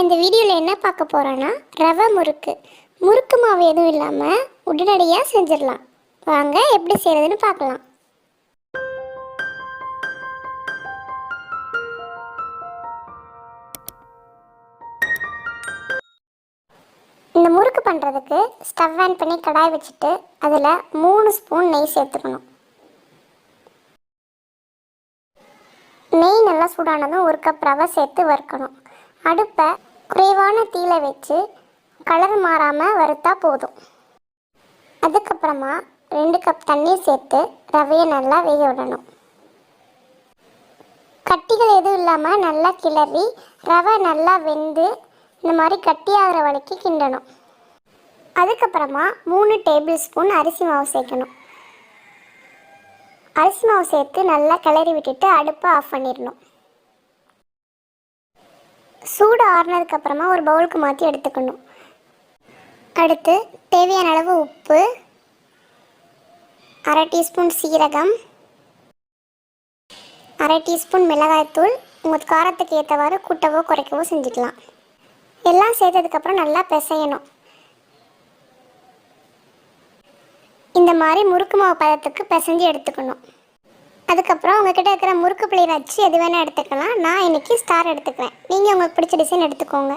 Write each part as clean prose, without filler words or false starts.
இந்த வீடியோவில் என்ன பார்க்க போகிறோன்னா ரவை முறுக்கு. முறுக்கு மாவு எதுவும் இல்லாமல் உடனடியாக செஞ்சிடலாம். வாங்க எப்படி செய்கிறதுன்னு பார்க்கலாம். இந்த முறுக்கு பண்ணுறதுக்கு ஸ்டவ் ஆன் பண்ணி கடாய் வச்சுட்டு அதில் 3 ஸ்பூன் நெய் சேர்த்துக்கணும். நெய் நல்லா சூடானதும் 1 கப் ரவை சேர்த்து வறுக்கணும். அடுப்பை குறைவான தீயில வச்சு கலர் மாறாமல் வறுத்தா போதும். அதுக்கப்புறமா 2 கப் தண்ணீர் சேர்த்து ரவையை நல்லா வேக விடணும். கட்டிகள் எதுவும் இல்லாமல் நல்லா கிளறி ரவை நல்லா வெந்து இந்த மாதிரி கட்டியாகிற வரைக்கும் கிண்டணும். அதுக்கப்புறமா 3 டேபிள் ஸ்பூன் அரிசி மாவு சேர்க்கணும். அரிசி மாவு சேர்த்து நல்லா கிளறி விட்டுட்டு அடுப்பை ஆஃப் பண்ணிடணும். சூடு ஆறுனதுக்கப்புறமா ஒரு பவுலுக்கு மாற்றி எடுத்துக்கணும். அடுத்து தேவையான அளவு உப்பு, 1/2 டீஸ்பூன் சீரகம், 1/2 டீஸ்பூன் மிளகாய்த்தூள். உங்கள் காரத்துக்கு ஏற்றவாறு கூட்டவோ குறைக்கவோ செஞ்சுக்கலாம். எல்லாம் சேர்த்ததுக்கப்புறம் நல்லா பிசையணும். இந்த மாதிரி முறுக்கு மாவு பதத்துக்கு பிசைஞ்சு எடுத்துக்கணும். அதுக்கப்புறம் உங்கள்கிட்ட இருக்கிற முறுக்கு பிளேயர் வச்சு எது வேணால் எடுத்துக்கலாம். நான் இன்றைக்கி ஸ்டார் எடுத்துக்கிறேன். நீங்கள் உங்களுக்கு பிடிச்ச டிசைன் எடுத்துக்கோங்க.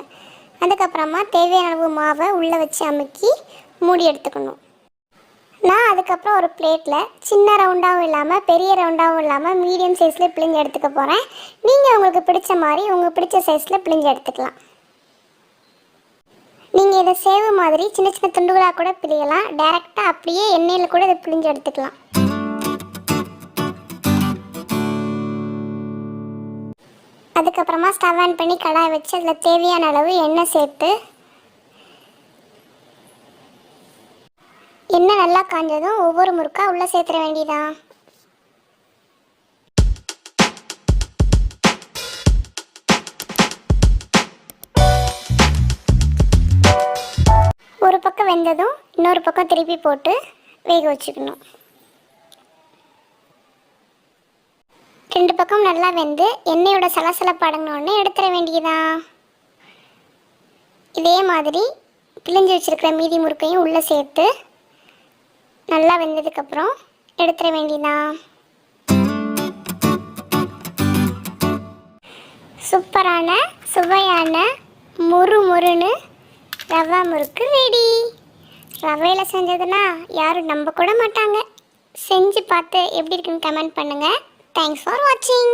அதுக்கப்புறமா தேவையான அளவு மாவை உள்ளே வச்சு அமுக்கி மூடி எடுத்துக்கணும். நான் அதுக்கப்புறம் ஒரு பிளேட்டில் சின்ன ரவுண்டாகவும் இல்லாமல் பெரிய ரவுண்டாகவும் இல்லாமல் மீடியம் சைஸில் பிழிஞ்சு எடுத்துக்க போகிறேன். நீங்கள் உங்களுக்கு பிடிச்ச மாதிரி உங்களுக்கு பிடிச்ச சைஸில் பிழிஞ்சு எடுத்துக்கலாம். நீங்கள் இதை சேவு மாதிரி சின்ன சின்ன துண்டுகளாக கூட பிழியலாம். டைரெக்டாக அப்படியே எண்ணெயில் கூட இதை பிழிஞ்சு எடுத்துக்கலாம். அதுக்கப்புறமா ஸ்டவ் ஆன் பண்ணி கடாய் வச்சு அதில் தேவையான அளவு எண்ணெய் சேர்த்து எண்ணெய் நல்லா காஞ்சதும் ஒவ்வொரு முறுக்காக உள்ளே சேர்த்துற வேண்டியதான். ஒரு பக்கம் வெந்ததும் இன்னொரு பக்கம் திருப்பி போட்டு வேக வச்சுக்கணும். 2 பக்கம் நல்லா வெந்து எண்ணெயோட சலசலப்பு அடங்கினோடனே எடுத்துட வேண்டியதான். இதே மாதிரி பிழிஞ்சு வச்சுருக்கிற மீதி முறுக்கையும் உள்ளே சேர்த்து நல்லா வெந்ததுக்கப்புறம் எடுத்துட வேண்டியதான். சூப்பரான சுவையான முறுமுறுன்னு ரவா முறுக்கு ரெடி. ரவையில் செஞ்சதுன்னா யாரும் நம்ப கூட மாட்டாங்க. செஞ்சு பார்த்து எப்படி இருக்குன்னு கமெண்ட் பண்ணுங்கள். Thanks for watching.